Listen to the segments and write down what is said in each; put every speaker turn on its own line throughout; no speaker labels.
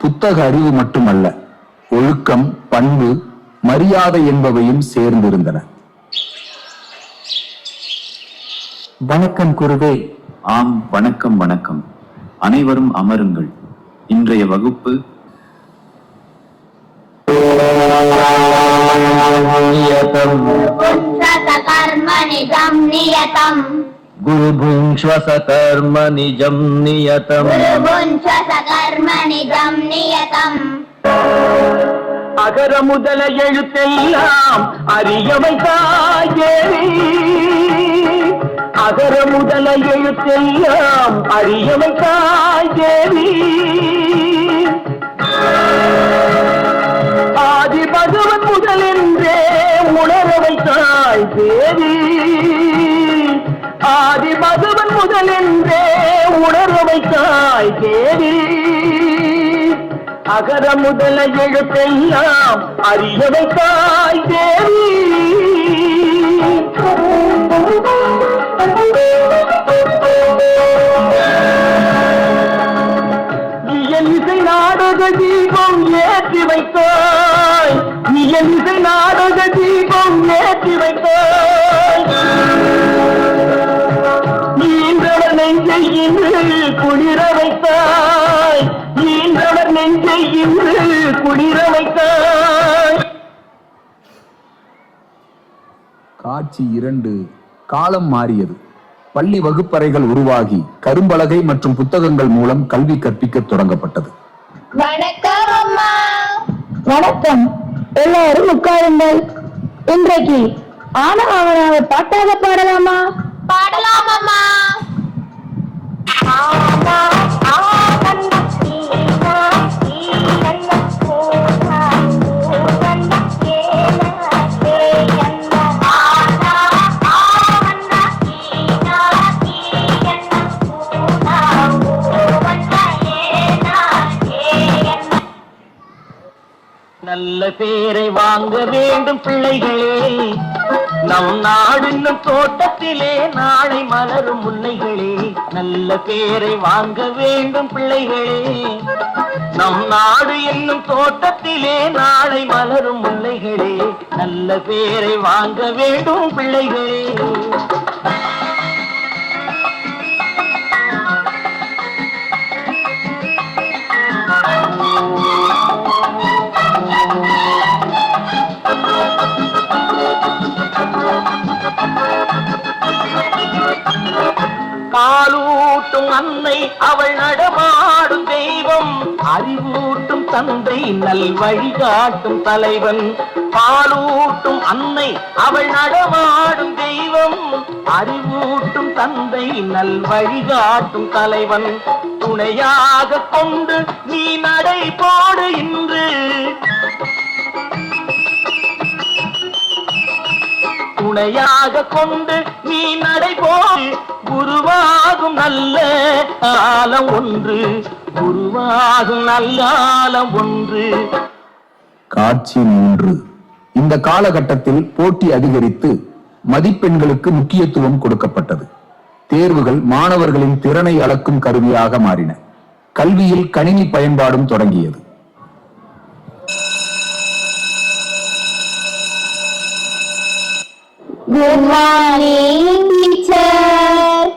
புத்தக அறிவு மட்டுமல்ல, ஒழுக்கம், பண்பு, மரியாதை என்பவையும் சேர்ந்திருந்தன.
வணக்கம் குருவே.
ஆம், வணக்கம் வணக்கம். அனைவரும் அமருங்கள். இன்றைய வகுப்பு
குருபுங்ஸ்வசகர்ம நிஜம் நியதம். அகர முதல எழுத்தெல்லாம் அறியவைத்தாய் தேவி. அகர முதல எழுத்தெல்லாம் அறியவைத்தாய் தேவி. ஆதி பகவன் முதலென்றே உணர வைத்தாய் தேவி. ஆதி பகவன் முதலென்றே உணர வைத்தாய் தேவி. அகர முதல எழுத்தெல்லாம் அறிய வைத்தாய் தேவி. இயலிசை நாடக தீபம் ஏற்றி வைத்தாய். இயலிசை நாடக தீபம் ஏற்றி வைத்தாய். ஈன்றவர் நெஞ்சை இன்று குளிர வைத்தாய். ஈன்றவர் நெஞ்சை இன்று குளிர வைத்தாய்.
காட்சி 2. காலம் மாறியது. பள்ளி வகுப்பறைகள் உருவாகி கரும்பலகை மற்றும் புத்தகங்கள் மூலம் கல்வி கற்பிக்க தொடங்கப்பட்டது.
வணக்கம் அம்மா. வணக்கம். எல்லாரும் உட்காருங்கள். இன்றைக்கு ஆனவாவனாவை பாட்டாக பாடலாமா? பாடலாம் அம்மா.
நல்ல பேரை வாங்க வேண்டும் பிள்ளைகளே. நம் நாடு என்னும் தோட்டத்திலே நாளை மலரும் முல்லைகளே. நல்ல பேரை வாங்க வேண்டும் பிள்ளைகளே. நம் நாடு என்னும் தோட்டத்திலே நாளை மலரும் முல்லைகளே. நல்ல பேரை வாங்க வேண்டும் பிள்ளைகளே. காலூட்டும் அன்னை அவள் நடமாடும் தெய்வம். அறிவூட்டும் தந்தை நல் வழிகாட்டும் தலைவன். பாலூட்டும் அன்னை அவள் நடமாடும் தெய்வம். அறிவூட்டும் தந்தை நல் வழிகாட்டும் தலைவன். துணையாக கொண்டு நீ நடை போடு இன்று. துணையாக கொண்டு நீ நடைபோடு. குருவாகும் நல்ல காலம் ஒன்று. குருவாகும் நல்ல காலம் ஒன்று.
காட்சி 3. இந்த காலகட்டத்தில் போட்டி அதிகரித்து மதிப்பெண்களுக்கு முக்கியத்துவம் கொடுக்கப்பட்டது. தேர்வுகள் மாணவர்களின் திறனை அளக்கும் கருவியாக மாறின. கல்வியில் கணினி பயன்பாடும் தொடங்கியது.
Good morning teacher.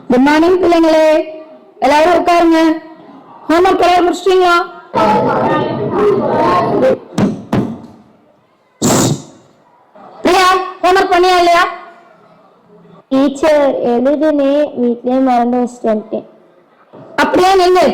Good morning பிள்ளைங்களே. எல்லாரும் உட்காருங்க. ஹோம்வொர்க் எல்லாம் முடிச்சிட்டீங்களா? பிரியா, ஹோம்வொர்க் பண்ணியா இல்லையா?
டீச்சர் எழுதுனே, வீட்லயே மறந்து வச்சுட்டேன்.
அப்படியே நில்லு.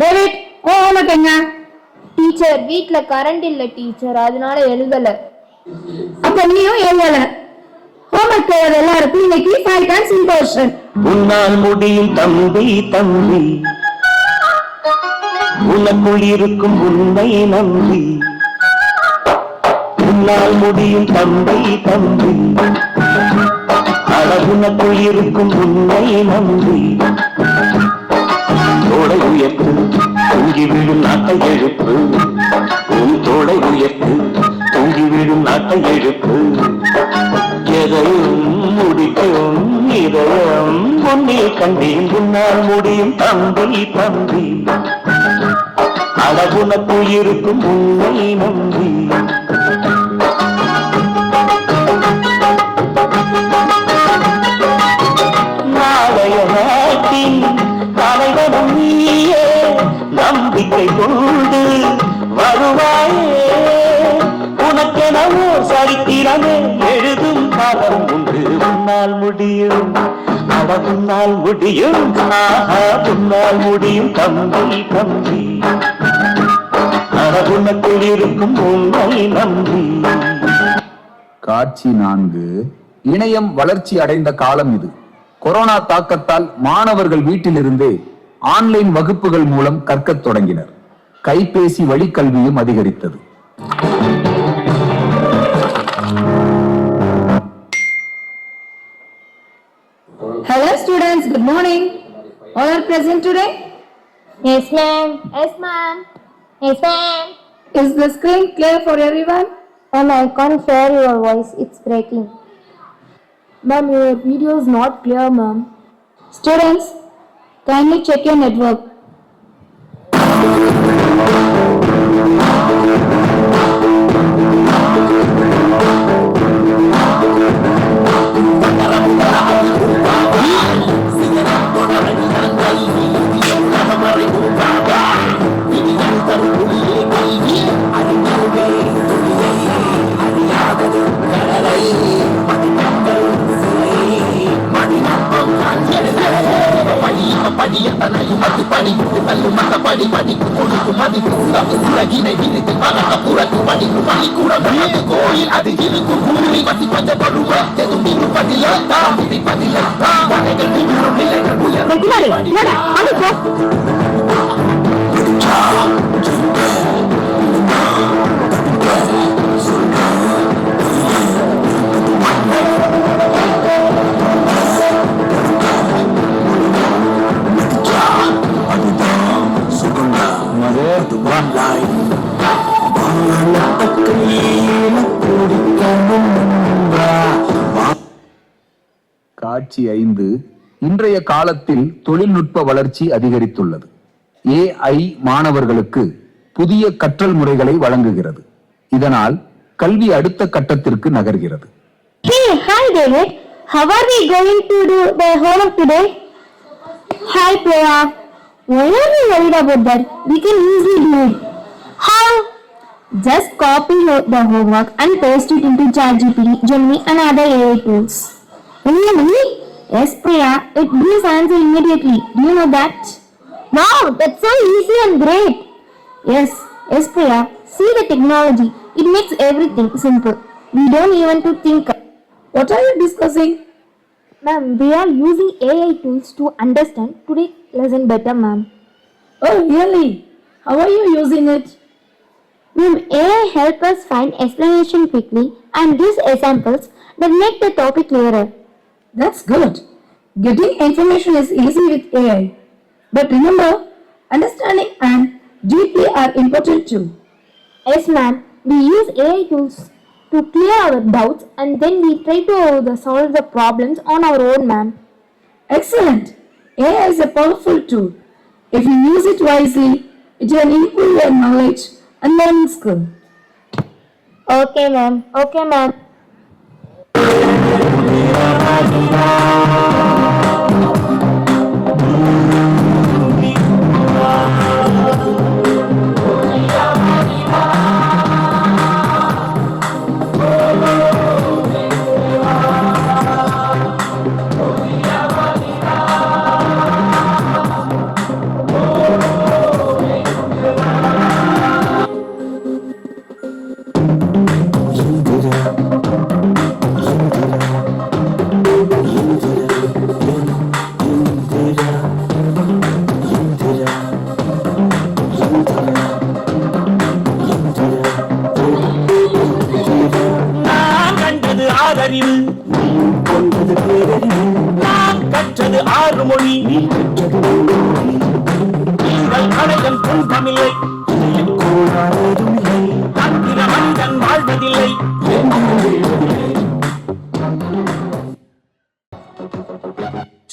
டேவிட், ஹோம்வொர்க் என்ன?
டீச்சர் வீட்ல கரண்ட் இல்ல டீச்சர், அதனால எழுதல.
அப்ப நீயும் எழுதல. ஹோம்வொர்க் எழுத எல்லாருக்கும் இன்னைக்கு 5 times இம்போர்ஷன்.
உன்னால் முடியும் தம்பி தம்பி. உனக்குள் இருக்கும் உண்மை நம்பி. உன்னால் முடியும் தம்பி தம்பி. உனக்குள் இருக்கும் உண்மை நம்பி. தோளை உயர்த்து தூங்கி விழும் நாட்டை எழுப்பு. உன் தோளை உயர்த்து தூங்கி விழும் நாட்டை எழுப்பு. எதையும் முடிக்கும் இதயம் உன்னை கண்டேன். உன்னால் முடியும் தம்பி தம்பி. அழகுனக்குள் இருக்கும் உண்மை நம்பி நாளைய நாட்டின் தலைவனும் நீயே நம்பிக்கை கொண்டு வருவாயே உனக்கெனவோ சரித்திரமே எழுதும் காலம் உண்டு உன்னால் முடியும் அட உன்னால் முடியும் ஆஹா உன்னால் முடியும் தம்பி தம்பி அழகுனக்குள் இருக்கும் உன்னை நம்பி.
காட்சி 4. இணையம் வளர்ச்சி அடைந்த காலம் இது. கொரோனா தாக்கத்தால் மாணவர்கள் வீட்டிலிருந்தே ஆன்லைன் வகுப்புகள் மூலம் கற்கத் தொடங்கினர். கைபேசி வழி கல்வியும் அதிகரித்தது.
Hello students, good morning. All are present today?
Yes, ma'am. Yes, ma'am. Yes, ma'am.
Is the screen clear for everyone?
Ma'am, I can't hear your voice. It's breaking. Ma'am, your video is not clear, ma'am.
Students, kindly check your network.
காட்சி 5. இன்றைய காலத்தில் தொழில்நுட்ப வளர்ச்சி அதிகரித்துள்ளது. AI மாணவர்களுக்கு புதிய கற்றல் முறைகளை வழங்குகிறது. இதனால் கல்வி அடுத்த கட்டத்திற்கு நகர்கிறது.
Hey, hi David. How are we going to do the homework today? Hi Priya. Why are you worried about that? We can easily do it. How? Just copy the homework and paste it into ChatGPT, Gemini and other AI tools. Really? Yes, Priya. It gives answer immediately. Do you know that? Wow, that's so easy and great. Yes, Priya. See the technology. It makes everything simple. We don't even to think.
What are you discussing?
Ma'am, we are using AI tools to understand today's lesson better, ma'am.
Oh, really? How are you using it?
Ma'am, AI help us find explanation quickly and gives examples that make the topic clearer.
That's good. Getting information is easy with AI. But remember, understanding and deeply are important too.
Yes, ma'am. We use AI tools to clear our doubts and then we try to solve the problems on our own, ma'am.
Excellent. AI is a powerful tool. If you use it wisely, it will improve your knowledge and learning skill.
Okay, ma'am. Okay, ma'am.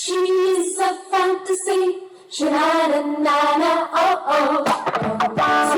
She's a fantasy, sha-na-na-na, oh-oh.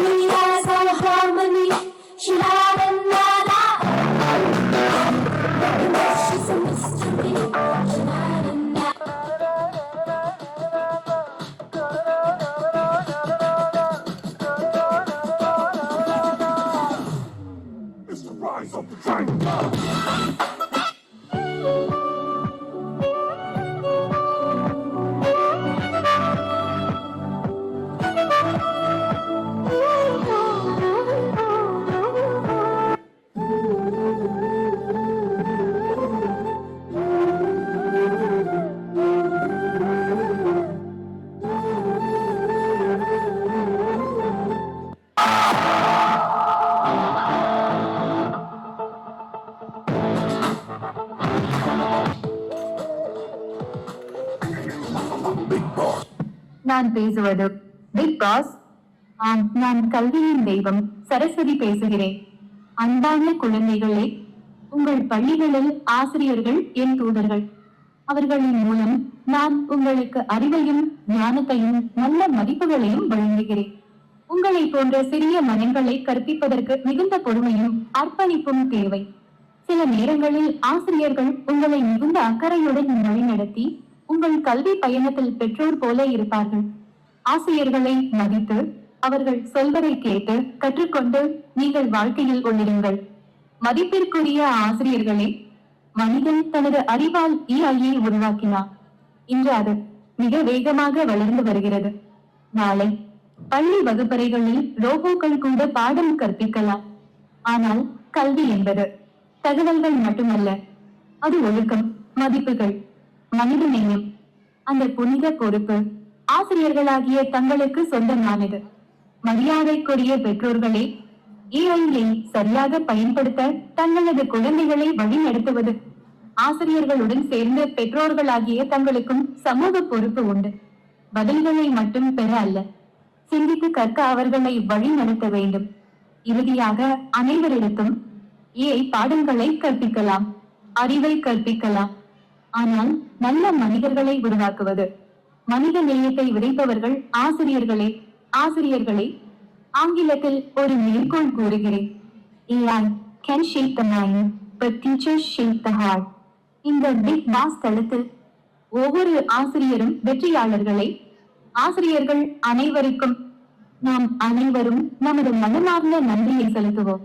நான் பேசுவது? Big boss. ஆம், நான் கல்வியின் தெய்வம் சரஸ்வதி பேசுகிறேன். அன்பான குழந்தைகளே, உங்கள் பள்ளிகளில் ஆசிரியர்கள் என் தூதர்கள். அவர்களின் மூலம் நான் உங்களுக்கு அறிவையும் ஞானத்தையும் நல்ல மதிப்புகளையும் வழங்குகிறேன். உங்களை போன்ற சிறிய மனங்களை கற்பிப்பதற்கு மிகுந்த பொறுமையும் அர்ப்பணிப்பும் தேவை. சில நேரங்களில் ஆசிரியர்கள் உங்களை மிகுந்த அக்கறையுடன் வழிநடத்தி உங்கள் கல்வி பயணத்தில் பெற்றோர் போல இருப்பார்கள். ஆசிரியர்களை மதித்து அவர்கள் சொல்வதை கேட்டு கற்றுக்கொண்டு நீங்கள் வாழ்க்கையில் உள்ளிடுங்கள். மதிப்பிற்குரிய ஆசிரியர்களே, மனிதன் தனது அறிவால் AI உருவாக்கினார். இன்று அது மிக வேகமாக வளர்ந்து வருகிறது. நாளை பள்ளி வகுப்பறைகளில் ரோபோக்கள் கூட பாடம் கற்பிக்கலாம். ஆனால் கல்வி என்பது தகவல்கள் மட்டுமல்ல, அது ஒழுக்கம், மதிப்புகள், மனித நேயம். அந்த புனித பொறுப்பு ஆசிரியர்களாகிய தங்களுக்கு சொந்தமானது. மரியாதைக்குரிய பெற்றோர்களே, AI சரியாக பயன்படுத்த தங்களது குழந்தைகளை வழிநடத்துவது ஆசிரியர்களுடன் சேர்ந்து பெற்றோர்களாகிய தங்களுக்கும் சமூக பொறுப்பு உண்டு. பதில்களை மட்டும் பெற அல்ல, சிந்தித்து கற்க அவர்களை வழி நடத்த வேண்டும். இறுதியாக அனைவரிடத்தும் AI பாடங்களை கற்பிக்கலாம், அறிவை கற்பிக்கலாம். ஆனால் நல்ல மனிதர்களை உருவாக்குவது, மனித நேயத்தை விதைப்பவர்கள் ஆசிரியர்களே. ஆசிரியர்களே, ஆங்கிலத்தில் ஒரு மேற்கோள் கூறுகிறேன். AI can shape the mind, but teachers shape the heart. இந்த பிக் பாஸ் தளத்தில் ஒவ்வொரு ஆசிரியரும் வெற்றியாளர்களை. ஆசிரியர்கள் அனைவருக்கும் நாம் அனைவரும் நமது மனமார்ந்த நன்றியை செலுத்துவோம்.